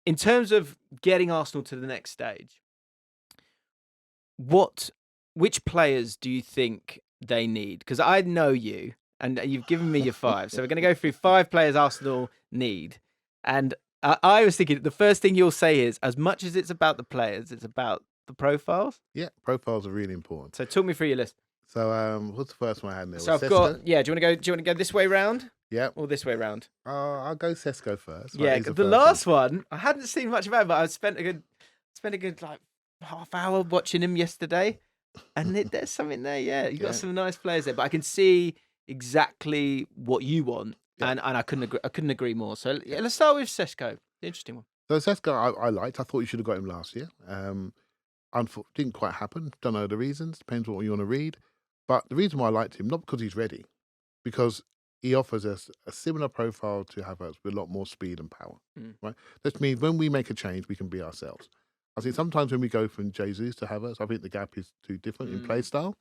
in terms of getting Arsenal to the next stage, which players do you think they need? Because I know you, and you've given me your 5. So we're going to go through 5 players Arsenal need. And I was thinking the first thing you'll say is, as much as it's about the players, it's about the profiles. Yeah, profiles are really important. So talk me through your list. So what's the first one I had there? So I've got, do you want to go this way round? Yeah. Or this way round? I'll go Sesko first. Yeah, the last one, I hadn't seen much about him, but I spent a good like half hour watching him yesterday. And there's something there, yeah. You've got some nice players there, but I can see exactly what you want. Yeah. And I couldn't agree more. So let's start with Sesko. The interesting one. So Sesko I liked. I thought you should have got him last year. Didn't quite happen. Don't know the reasons. Depends what you want to read. But the reason why I liked him, not because he's ready, because he offers us a similar profile to Havertz with a lot more speed and power. Right? That means when we make a change, we can be ourselves. I think sometimes when we go from Jesus to Havertz, I think the gap is too different in play style.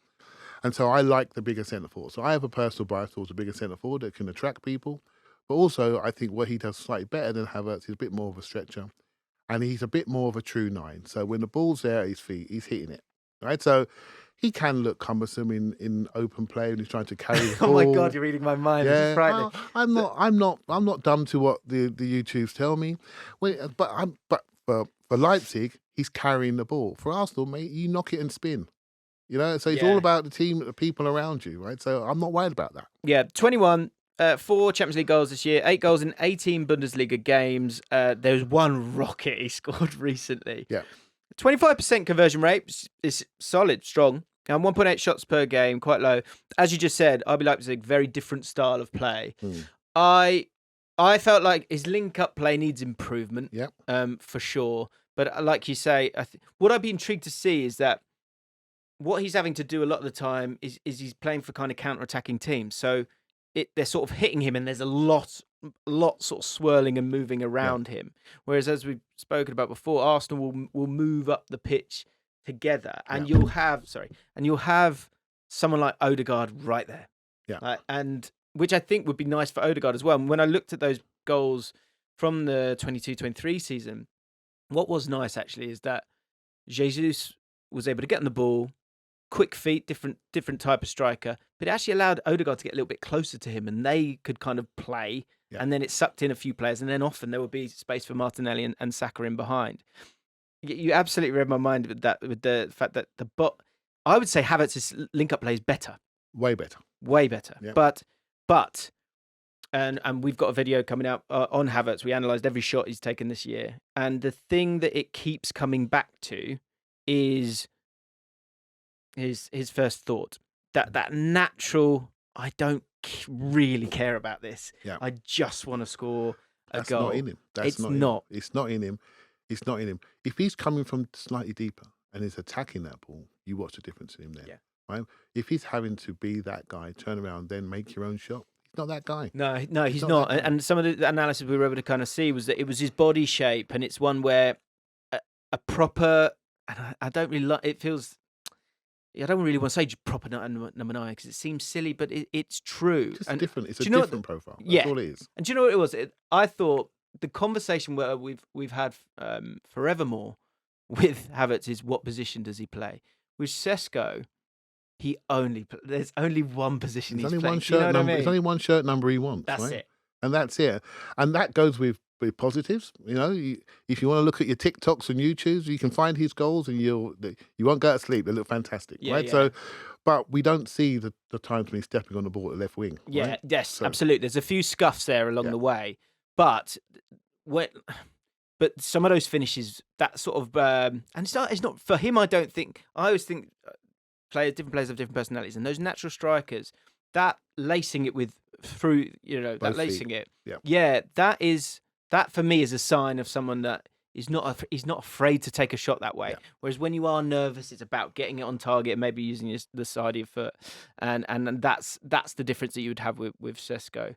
And so I like the bigger centre forward. So I have a personal bias towards a bigger centre forward that can attract people. But also, I think what he does slightly better than Havertz, he's a bit more of a stretcher. And he's a bit more of a true 9. So when the ball's there at his feet, he's hitting it. Right? So he can look cumbersome in open play when he's trying to carry the ball. Oh my God, you're reading my mind. Yeah. This is frightening. I'm not dumb to what the YouTubes tell me. But for Leipzig, he's carrying the ball. For Arsenal, mate, you knock it and spin. So it's all about the team, the people around you, right? So I'm not worried about that. Yeah, 21, 4 Champions League goals this year, 8 goals in 18 Bundesliga games. There's one rocket he scored recently. Yeah. 25% conversion rate is solid, strong. And 1.8 shots per game, quite low. As you just said, RB Leipzig, very different style of play. I felt like his link-up play needs improvement, for sure. But like you say, what I'd be intrigued to see is that what he's having to do a lot of the time is he's playing for kind of counter-attacking teams. So they're sort of hitting him and there's a lot sort of swirling and moving around him. Whereas as we've spoken about before, Arsenal will move up the pitch together and you'll have someone like Odegaard right there. Yeah. And which I think would be nice for Odegaard as well. And when I looked at those goals from the 22-23 season, what was nice actually is that Jesus was able to get on the ball, quick feet, different type of striker, but it actually allowed Odegaard to get a little bit closer to him and they could kind of play and then it sucked in a few players and then often there would be space for Martinelli and Saka in behind. You absolutely read my mind with the fact that I would say Havertz's link-up play is better. Way better. Yeah. But and we've got a video coming out on Havertz. We analysed every shot he's taken this year. And the thing that it keeps coming back to is his first thought. That natural, I don't really care about this. Yeah. I just want to score a goal. Not in him. It's not in him. It's not in him. If he's coming from slightly deeper and is attacking that ball, you watch the difference in him there. Yeah. Right? If he's having to be that guy, turn around, then make your own shot, he's not that guy. No, he's not. And some of the analysis we were able to kind of see was that it was his body shape, and it's one where a proper, and I don't really like, it feels, I don't really want to say proper number 9 because it seems silly, but it's true. It's a different profile. That's all it is. And do you know what it was? I thought the conversation where we've had forevermore with Havertz is what position does he play? With Sesko, there's only one position he's playing. There's only one shirt number he wants. That's it. And that's it. And that goes with positives. If you want to look at your TikToks and YouTubes, you can find his goals and you won't go to sleep. They look fantastic, right? Yeah. So, but we don't see the times when he's stepping on the ball at left wing. Yeah, right? Yes, absolutely. There's a few scuffs there along the way, but some of those finishes, that sort of, and it's not for him. I always think different players have different personalities, and those natural strikers, that lacing it that for me is a sign of someone that is not afraid to take a shot that way. Yeah. Whereas when you are nervous, it's about getting it on target and maybe using the side of your foot, and that's the difference that you would have with Sesko.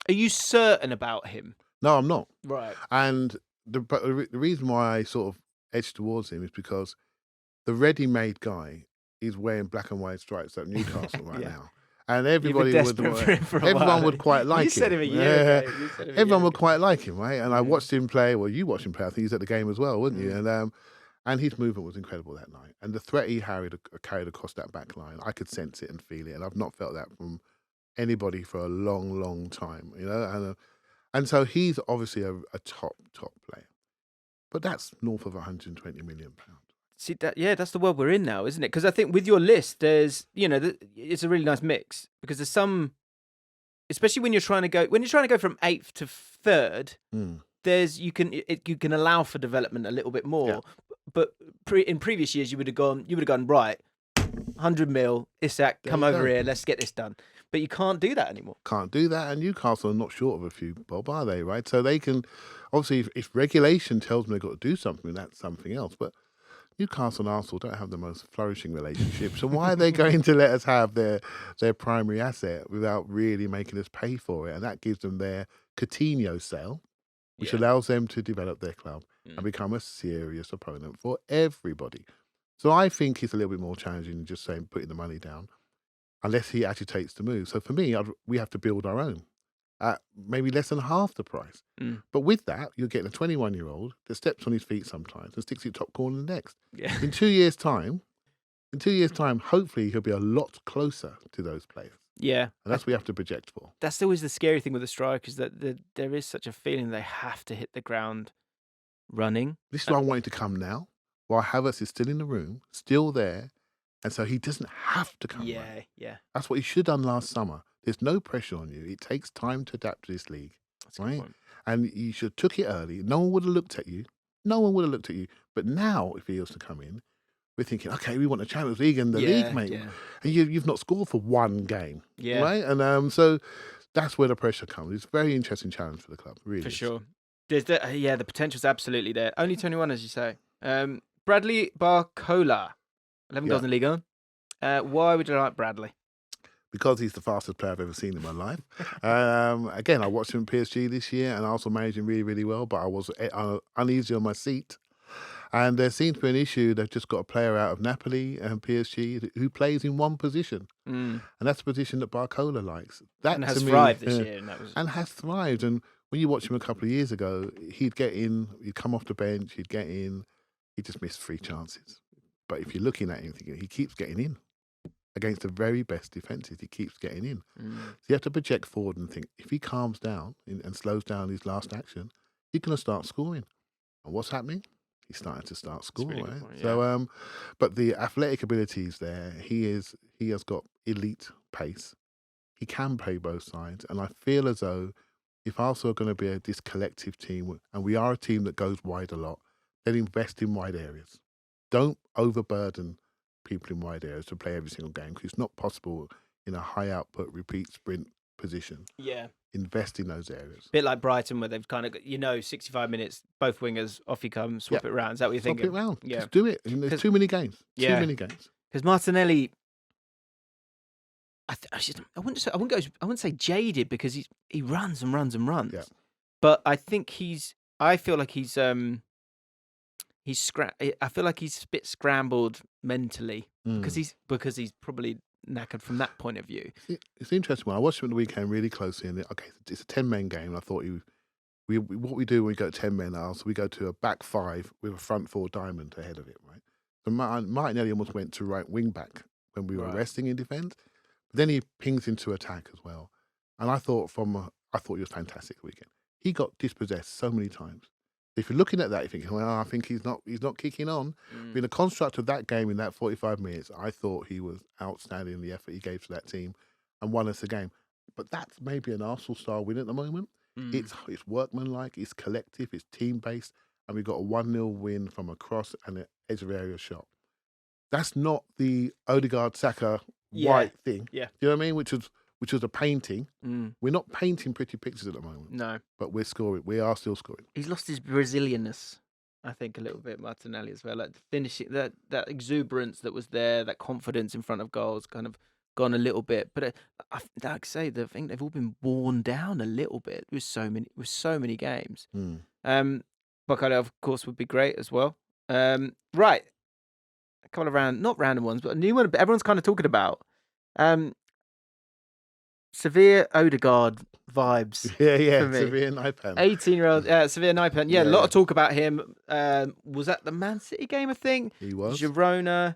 Are you certain about him? No, I'm not. Right. And the reason why I sort of edge towards him is because the ready-made guy is wearing black and white stripes at Newcastle right now. and You've been everybody desperate for him for a everyone while. would quite like him. You said him a year ago. You said him a Everyone year would ago. quite like him, right? And I Mm. watched him play. Well, you watched him play. I think he was at the game as well, wasn't you? And his movement was incredible that night. And the threat he carried across that back line, I could sense it and feel it. And I've not felt that from anybody for a long, long time, you know. And so he's obviously a top player. But that's north of £120 million. See that's the world we're in now, isn't it? Because I think with your list, there's it's a really nice mix because there's some, especially when you're trying to go from 8th to 3rd. There's you can allow for development a little bit more, but in previous years you would have gone right, 100 mil, Isak, come over here, let's get this done. But you can't do that anymore. Can't do that, and Newcastle are not short of a few bob, are they? Right, so they can obviously if regulation tells them they've got to do something, that's something else, but. Newcastle and Arsenal don't have the most flourishing relationship, so why are they going to let us have their primary asset without really making us pay for it? And that gives them their Coutinho sale, which allows them to develop their club and become a serious opponent for everybody. So I think it's a little bit more challenging than just saying putting the money down, unless he actually takes the move. So for me, we have to build our own at maybe less than half the price. But with that, you're getting a 21-year-old that steps on his feet sometimes and sticks it top corner the next. Yeah. In 2 years' time, hopefully he'll be a lot closer to those players. Yeah. And that's what we have to project for. That's always the scary thing with the strikers, that there is such a feeling they have to hit the ground running. This is why I want him to come now, while Havertz is still in the room, still there, and so he doesn't have to come. Yeah. That's what he should have done last summer. There's no pressure on you. It takes time to adapt to this league, That's a good point. And you should have took it early. No one would have looked at you. But now, if he was to come in, we're thinking, okay, we want the Champions League and the league, mate. Yeah. And you've not scored for one game, Yeah. right? And so that's where the pressure comes. It's a very interesting challenge for the club, really. For sure. There's the potential's absolutely there. Only 21, as you say. Bradley Barcola, 11 goals in the league. Why would you like Bradley? Because he's the fastest player I've ever seen in my life. Again, I watched him at PSG this year and I also managed him really, really well, but I was uneasy on my seat. And there seems to be an issue. They've just got a player out of Napoli and PSG who plays in one position. And that's the position that Barcola likes. That and has thrived this year. And has thrived. And when you watch him a couple of years ago, he'd get in, he'd come off the bench, he'd get in. He just missed 3 chances. But if you're looking at him, thinking, he keeps getting in. Against the very best defences, he keeps getting in. So you have to project forward and think, if he calms down and slows down his last action, he's going to start scoring. And what's happening? He's starting to score, really right? Point, So, but the athletic abilities there, he has got elite pace. He can play both sides, and I feel as though if Arsenal are going to be this collective team, and we are a team that goes wide a lot, then invest in wide areas. Don't overburden people in wide areas to play every single game, because it's not possible in a high output repeat sprint position. Yeah. Invest in those areas. Bit like Brighton, where they've kind of, 65 minutes, both wingers, off you come, swap it around. Is that what you're thinking? Swap it around. Yeah. Just do it. There's too many games. Too many games. Because Martinelli, I wouldn't say jaded, because he runs and runs and runs. Yeah. But I think I feel like he's a bit scrambled mentally because he's probably knackered from that point of view. It's interesting. When I watched him at the weekend really closely, and it's a 10-man game. And I thought what we do when we go 10 men now, so we go to a back 5 with a front 4 diamond ahead of it, right? So Martinelli almost went to right wing back when we were resting in defence, but then he pings into attack as well. And I thought he was fantastic the weekend. He got dispossessed so many times. If you're looking at that, you're thinking, well, I think he's not kicking on. In the construct of that game in that 45 minutes, I thought he was outstanding in the effort he gave to that team and won us the game. But that's maybe an Arsenal-style win at the moment. It's workmanlike, it's collective, it's team-based, and we got a 1-0 win from a cross and an edge of area shot. That's not the Odegaard, Saka, White thing. Yeah. Do you know what I mean? Which was a painting. We're not painting pretty pictures at the moment. No. But we're scoring. We are still scoring. He's lost his Brazilianness, I think, a little bit, Martinelli, as well. Like finishing, that exuberance that was there, that confidence in front of goals, kind of gone a little bit. But like I say, I think they've all been worn down a little bit with so many games. Barcola, of course, would be great as well. Right. A couple of not random ones, but a new one everyone's kind of talking about. severe Odegaard vibes. Yeah, for me. severe Naipan. 18-year-old, severe Naipan. Yeah, a lot of talk about him. Was that the Man City game, I think? He was. Girona.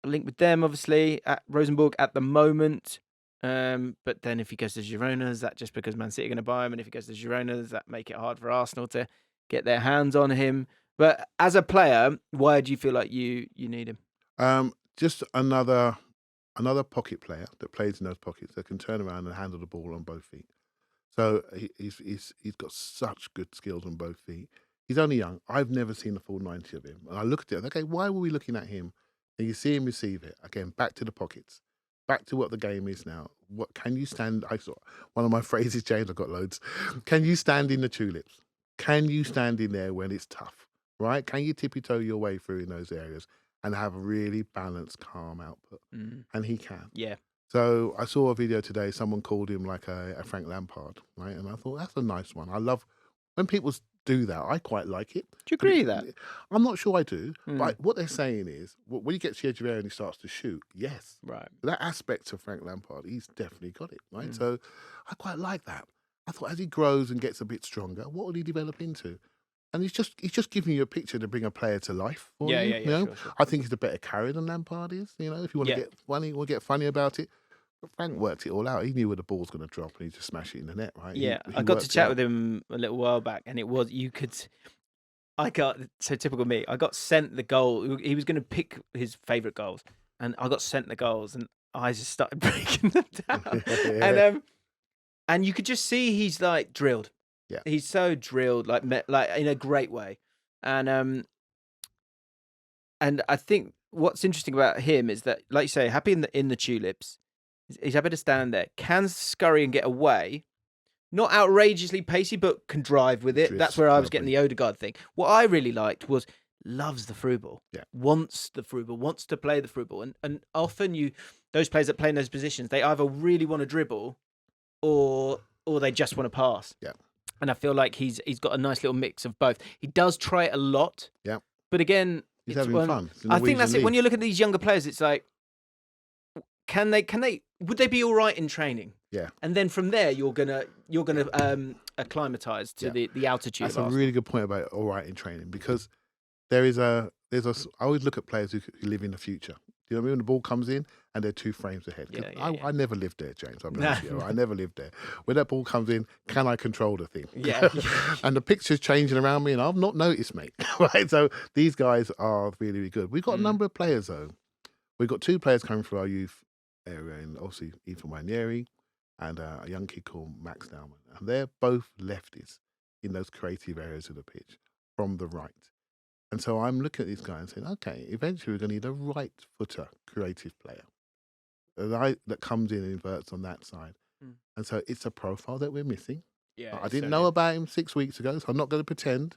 Linked with them, obviously, at Rosenborg at the moment. But then if he goes to Girona, is that just because Man City are going to buy him? And if he goes to Girona, does that make it hard for Arsenal to get their hands on him? But as a player, why do you feel like you need him? Just another pocket player that plays in those pockets that can turn around and handle the ball on both feet. So he's got such good skills on both feet. He's only young. I've never seen the full 90 of him. And I looked at it, okay, why were we looking at him? And you see him receive it. Again, back to the pockets. Back to what the game is now. What can you stand? I saw one of my phrases, James, I've got loads. Can you stand in the tulips? Can you stand in there when it's tough? Right? Can you tippy-toe your way through in those areas and have a really balanced, calm output? And he can. Yeah. So I saw a video today, someone called him like a Frank Lampard, right? And I thought, that's a nice one. I love when people do that. I quite like it. Do you agree with that? I'm not sure I do. But what they're saying is, when you get to the edge of the area and he starts to shoot, yes. Right. That aspect of Frank Lampard, he's definitely got it, right? So I quite like that. I thought as he grows and gets a bit stronger, what will he develop into? And he's just giving you a picture to bring a player to life. For you, you know? Sure. I think he's a better carrier than Lampard is. You know, if you want to get funny, or get funny about it. But Frank worked it all out. He knew where the ball's going to drop, and he just smash it in the net, right? Yeah, he I got to worked it chat out. with him a little while back, and it was so typical me. I got sent the goal. He was going to pick his favourite goals, and I got sent the goals, and I just started breaking them down. And you could just see he's like drilled. Yeah. He's so drilled, like in a great way, and I think what's interesting about him is that, like you say, happy in the tulips. He's happy to stand there, can scurry and get away. Not outrageously pacey, but can drive with it. That's where I was getting the Odegaard thing. What I really liked was loves the through ball. Yeah. Wants the through ball, wants to play the through ball. And often those players that play in those positions, they either really want to dribble or they just want to pass. Yeah. And I feel like he's got a nice little mix of both. He does try it a lot. Yeah. But again, he's having fun. I think that's it. When you look at these younger players, it's like, would they be all right in training? Yeah. And then from there, you're gonna acclimatise to the altitude. That's a really good point about all right in training, because I always look at players who live in the future. You know what I mean? When the ball comes in and they're 2 frames ahead. I never lived there, James. I'll be honest with you. I never lived there. When that ball comes in, can I control the thing? Yeah. And the picture's changing around me, and I've not noticed, mate. Right? So these guys are really, really good. We've got a number of players, though. We've got 2 players coming through our youth area, and obviously Ethan Wanieri and a young kid called Max Dowman. And they're both lefties in those creative areas of the pitch from the right. And so I'm looking at these guys and saying, okay, eventually we're going to need a right footer creative player that comes in and inverts on that side. And so it's a profile that we're missing. Yeah, I didn't know about him 6 weeks ago, so I'm not going to pretend.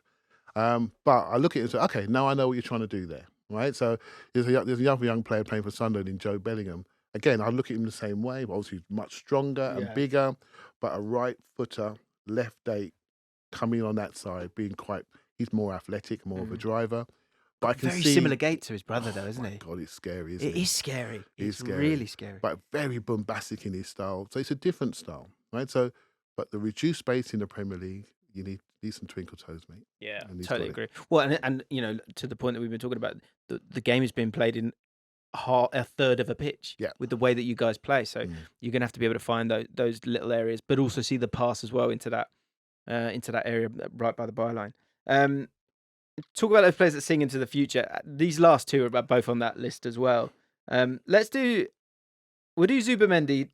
But I look at it and say, okay, now I know what you're trying to do there. Right? So there's a young player playing for Sunderland in Joe Bellingham. Again, I look at him the same way, but obviously much stronger and bigger, but a right footer, left eight, coming on that side, he's more athletic, more of a driver. But I can very see similar gait to his brother, though, isn't he? God, it's scary, isn't it? It is scary. It's scary. really scary. But very bombastic in his style. So it's a different style, right? So, but the reduced space in the Premier League, you need some twinkle toes, mate. Yeah, totally agree. Well, and to the point that we've been talking about, the game is being played in a third of a pitch with the way that you guys play. So you're going to have to be able to find those little areas, but also see the pass as well into that area right by the byline. Talk about those players that sing into the future. These last 2 are both on that list as well. We'll do Zubimendi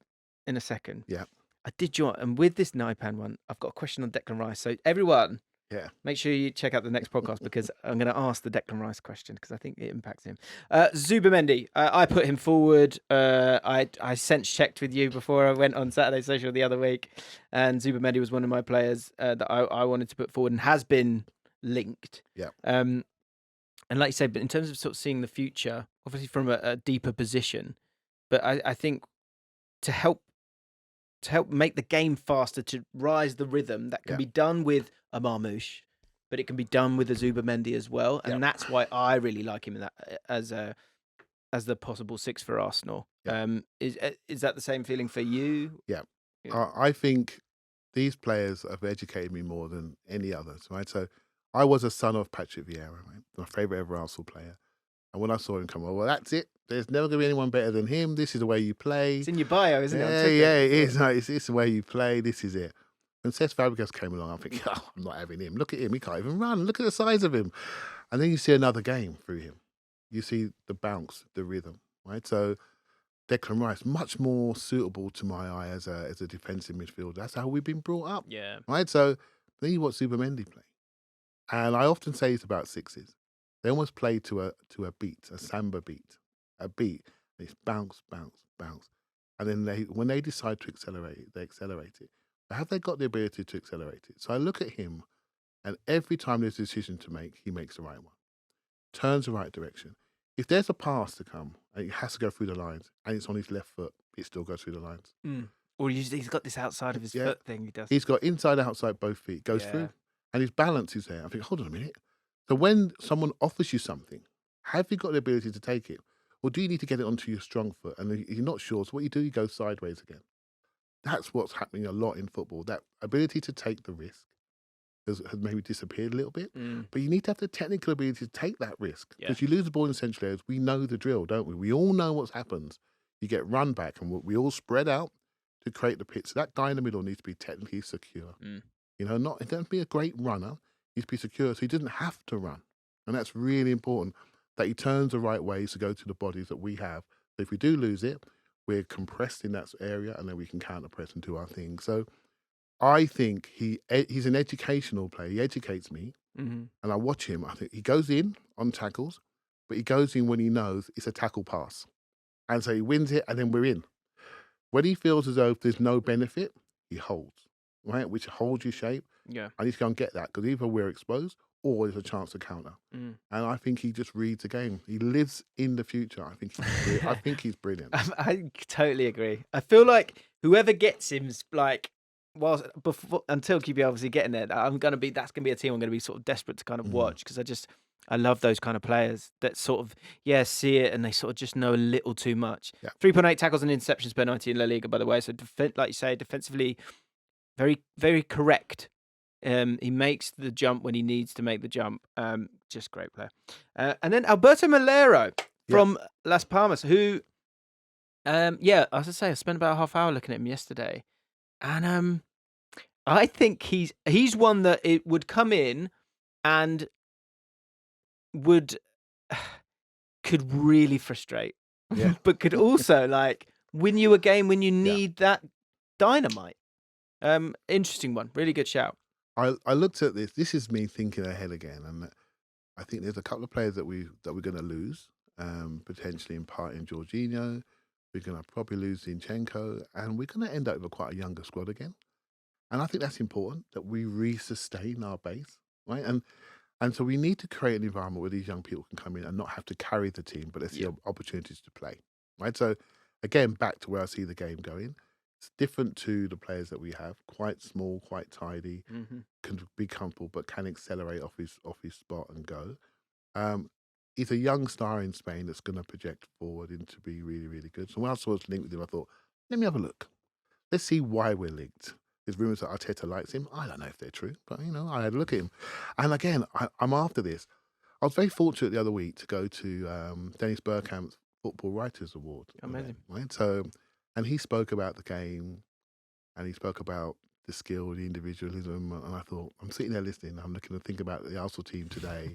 in a second. Yeah. I did join, and with this Naipan one, I've got a question on Declan Rice. So everyone, make sure you check out the next podcast, because I'm going to ask the Declan Rice question, because I think it impacts him. Zubimendi, I put him forward. I sense checked with you before I went on Saturday Social the other week, and Zubimendi was one of my players that I wanted to put forward and has been linked. Yeah. And like you said, but in terms of sort of seeing the future, obviously from a deeper position, but I think to help make the game faster, to rise the rhythm, that can be done with a Marmoush, but it can be done with a Zubimendi as well. And that's why I really like him in that as a as the possible 6 for Arsenal. Yeah. Is that the same feeling for you? Yeah. Yeah. I think these players have educated me more than any others, right? So I was a son of Patrick Vieira, right? My favourite ever Arsenal player. And when I saw him come on, well, that's it. There's never going to be anyone better than him. This is the way you play. It's in your bio, isn't it? on Yeah, Twitter? yeah, it is. No, it's the way you play. This is it. When Cesc Fabregas came along, I'm thinking, oh, I'm not having him. Look at him. He can't even run. Look at the size of him. And then you see another game through him. You see the bounce, the rhythm, right? So Declan Rice, much more suitable to my eye as a defensive midfielder. That's how we've been brought up, Yeah. right? So then you watch Zubimendi play. And I often say it's about sixes. They almost play to a beat, a samba beat, a beat. It's bounce, bounce, bounce. And then when they decide to accelerate it, they accelerate it. But have they got the ability to accelerate it? So I look at him, and every time there's a decision to make, he makes the right one. Turns the right direction. If there's a pass to come, and it has to go through the lines, and it's on his left foot, it still goes through the lines. Or he's got this outside of his foot thing he does. He's got inside, outside, both feet. Goes through. And his balance is there. I think, hold on a minute. So when someone offers you something, have you got the ability to take it? Or do you need to get it onto your strong foot? And you're not sure. So what you do, you go sideways again. That's what's happening a lot in football. That ability to take the risk has maybe disappeared a little bit. But you need to have the technical ability to take that risk. Because you lose the ball in central areas. We know the drill, don't we? We all know what happens. You get run back and we all spread out to create the pitch. So that guy in the middle needs to be technically secure. You know, it doesn't be a great runner. He needs to be secure so he doesn't have to run. And that's really important, that he turns the right ways to go to the bodies that we have. So if we do lose it, we're compressed in that area and then we can counter-press and do our thing. So I think he's an educational player. He educates me. And I watch him. I think he goes in on tackles, but he goes in when he knows it's a tackle pass. And so he wins it and then we're in. When he feels as though there's no benefit, he holds, right? Which holds your shape. Yeah. I need to go and get that because either we're exposed or there's a chance to counter. And I think he just reads the game. He lives in the future. I think he's brilliant. I totally agree. I feel like whoever gets him's like, until QB obviously getting there, that's gonna be a team I'm gonna be sort of desperate to kind of watch because I love those kind of players that sort of see it and they sort of just know a little too much. 3.8 tackles and interceptions per 90 in La Liga, by the way. So like you say, defensively, very very correct. He makes the jump when he needs to make the jump. Just great player. And then Alberto Moleiro from Las Palmas, who, as I say, I spent about a half hour looking at him yesterday, and I think he's one that it would come in and could really frustrate, but could also like win you a game when you need that dynamite. Interesting one, really good shout. I looked at this. This is me thinking ahead again, and I think there's a couple of players that we're going to lose, potentially in part in Jorginho. We're going to probably lose Zinchenko, and we're going to end up with quite a younger squad again. And I think that's important that we resustain our base, right? And so we need to create an environment where these young people can come in and not have to carry the team, but they see opportunities to play, right? So again, back to where I see the game going. It's different to the players that we have. Quite small, quite tidy, can be comfortable, but can accelerate off his spot and go. He's a young star in Spain that's going to project forward into be really, really good. So when I saw us linked with him, I thought, let me have a look. Let's see why we're linked. There's rumours that Arteta likes him. I don't know if they're true, but I had a look at him. And again, I'm after this. I was very fortunate the other week to go to Dennis Bergkamp's Football Writers Award. Amazing. Right? So, and he spoke about the game and he spoke about the skill, the individualism. And I thought, I'm sitting there listening. I'm looking to think about the Arsenal team today.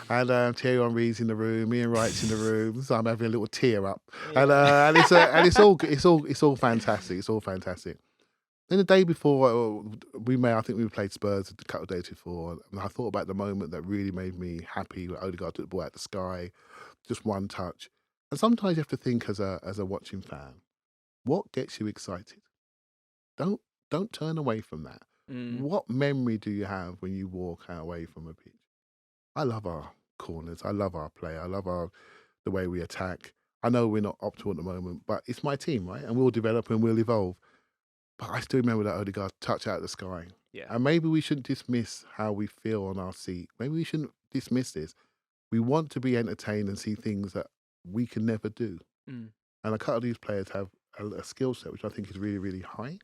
And Thierry Henry's in the room, Ian Wright's in the room. So I'm having a little tear up. Yeah. And it's all fantastic. It's all fantastic. Then the day before, I think we played Spurs a couple of days before, and I thought about the moment that really made me happy. Odegaard took the ball out the sky, just one touch. And sometimes you have to think as a watching fan, what gets you excited? Don't turn away from that. What memory do you have when you walk away from a pitch? I love our corners. I love our play. I love the way we attack. I know we're not optimal at the moment, but it's my team, right? And we'll develop and we'll evolve. But I still remember that Odegaard touch out the sky. Yeah. And maybe we shouldn't dismiss how we feel on our seat. Maybe we shouldn't dismiss this. We want to be entertained and see things that we can never do. Mm. And a couple of these players have a skill set which I think is really, really high.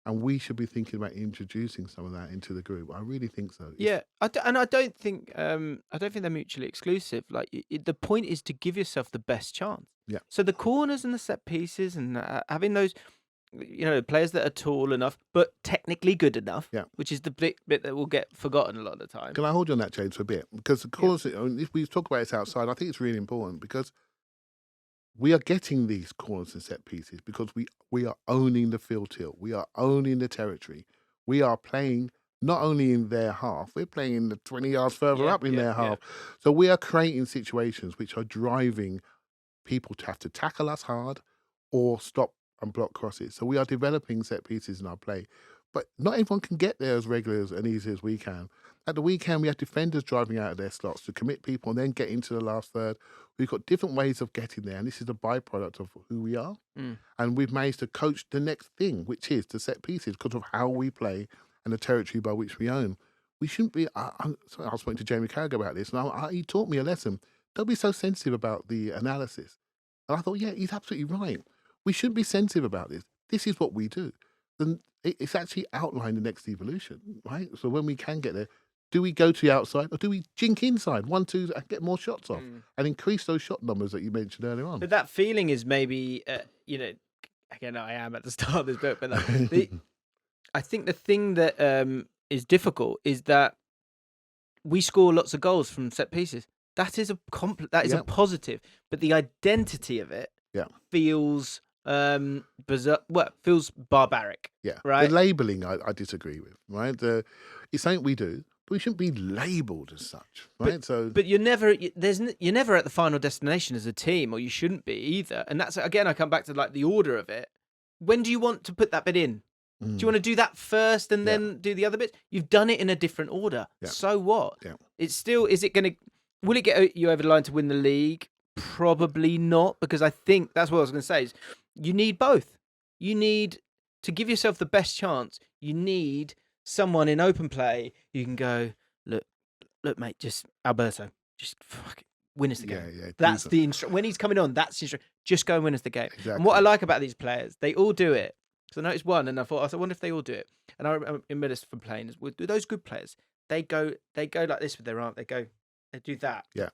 And we should be thinking about introducing some of that into the group. I really think so. Yeah, I don't think they're mutually exclusive. Like the point is to give yourself the best chance. Yeah. So the corners and the set pieces and having those, players that are tall enough but technically good enough. Yeah. Which is the bit that will get forgotten a lot of the time. Can I hold you on that, James, for a bit? Because of course, if we talk about it outside, I think it's really important because we are getting these corners and set pieces because we are owning the field tilt. We are owning the territory. We are playing not only in their half, we're playing in the 20 yards further up in their half. So we are creating situations which are driving people to have to tackle us hard or stop and block crosses. So we are developing set pieces in our play. But not everyone can get there as regular and easy as we can. At the weekend, we have defenders driving out of their slots to commit people and then get into the last third. We've got different ways of getting there, and this is a byproduct of who we are. Mm. And we've managed to coach the next thing, which is the set pieces, because of how we play and the territory by which we own. We shouldn't be... I was speaking to Jamie Carragher about this, and he taught me a lesson. Don't be so sensitive about the analysis. And I thought, yeah, he's absolutely right. We shouldn't be sensitive about this. This is what we do. Then it's actually outlined the next evolution, right? So when we can get there, do we go to the outside or do we jink inside 1, 2 and get more shots off and increase those shot numbers that you mentioned earlier on? But that feeling is maybe, again, I am at the start of this book, but I think the thing that is difficult is that we score lots of goals from set pieces. That is a positive, but the identity of it feels bizarre. Well, feels barbaric. Yeah, right. The labelling I disagree with. Right, it's something we do, but we shouldn't be labelled as such. Right, but you're never at the final destination as a team, or you shouldn't be either. And that's again, I come back to like the order of it. When do you want to put that bit in? Do you want to do that first and then do the other bits? You've done it in a different order. Yeah. So what? Yeah. It's still. Will it get you over the line to win the league? Probably not, because I think that's what I was going to say. Is you need both. You need to give yourself the best chance. You need someone in open play who can go, look, mate, just Alberto, just fucking win us the game. Yeah, that's the when he's coming on. That's the just go and win us the game. Exactly. And what I like about these players, they all do it. So I noticed one, and I wonder if they all do it. And I remember this from playing. With those good players, they go like this with their arm. They do that. Yeah.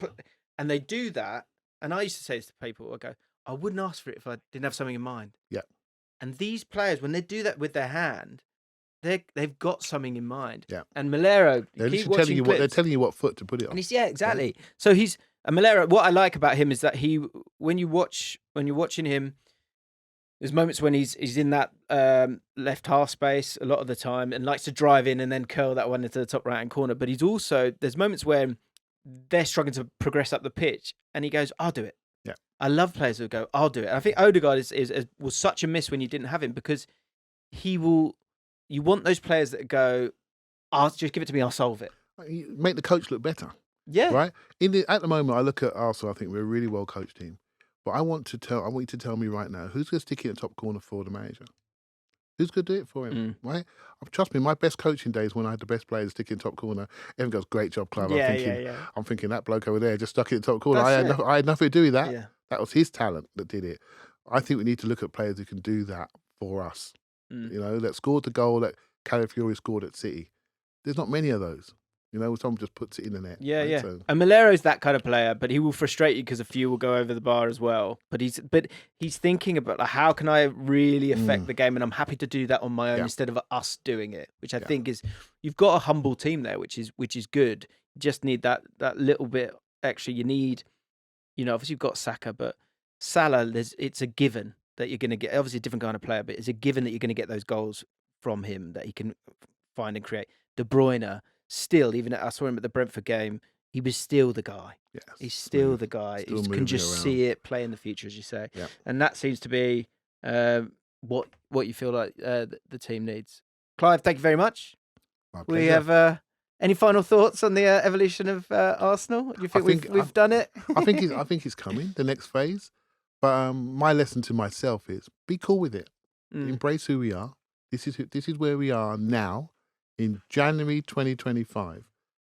And they do that. And I used to say this to people. I go, I wouldn't ask for it if I didn't have something in mind. Yeah. And these players, when they do that with their hand, they've got something in mind. Yeah. And Moleiro, they're telling you what foot to put it on. And exactly. Yeah. So Moleiro. What I like about him is that when you're watching him, there's moments when he's in that left half space a lot of the time and likes to drive in and then curl that one into the top right hand corner. But there's moments where they're struggling to progress up the pitch, and he goes, "I'll do it." Yeah, I love players who go, "I'll do it." And I think Odegaard was such a miss when you didn't have him, because he will. You want those players that go, "I'll just give it to me. I'll solve it." You make the coach look better. Yeah, right. At the moment, I look at Arsenal. I think we're a really well coached team. But I want you to tell me right now, who's going to stick in the top corner for the manager? Who's going to do it for him? Right? Trust me, my best coaching days when I had the best players stick in top corner. Everyone goes, "Great job, Clive." I'm thinking that bloke over there just stuck in the top corner. I had nothing to do with that. Yeah. That was his talent that did it. I think we need to look at players who can do that for us. That scored the goal that Calafiori scored at City. There's not many of those. Someone just puts it in the net. Yeah, right? yeah. So. And Moleiro's that kind of player, but he will frustrate you because a few will go over the bar as well. But he's thinking about how can I really affect the game, and I'm happy to do that on my own instead of us doing it, which I think is you've got a humble team there, which is good. You just need that little bit extra. You need, obviously you've got Saka, but Salah, it's a given that you're going to get. Obviously a different kind of player, but it's a given that you're going to get those goals from him that he can find and create. De Bruyne. Still, even I saw him at the Brentford game, he was still the guy. Yes, he's still the guy. You can just see it play in the future, as you say. Yeah. And that seems to be what you feel like the team needs. Clive, thank you very much. We have any final thoughts on the evolution of Arsenal? Do you think we've done it? I think it's coming, the next phase. But my lesson to myself is be cool with it. Embrace who we are. This is where we are now. In January 2025,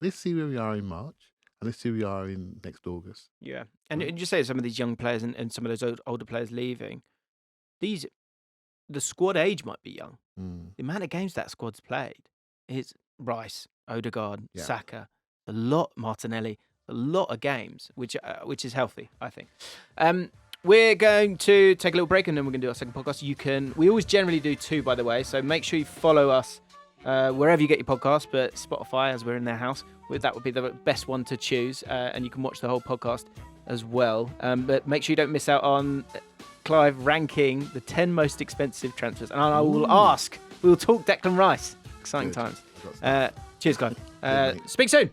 let's see where we are in March, And let's see where we are in next August. Yeah. And just say some of these young players and some of those older players leaving, the squad age might be young. The amount of games that squad's played is Rice, Odegaard, Saka, a lot, Martinelli, a lot of games, which is healthy, I think. We're going to take a little break and then we're going to do our second podcast. We always generally do 2, by the way, so make sure you follow us wherever you get your podcast, but Spotify, as we're in their house, that would be the best one to choose, and you can watch the whole podcast as well. But make sure you don't miss out on Clive ranking the 10 most expensive transfers. And I will we will talk Declan Rice. Exciting times. Cheers, Clive. Speak soon.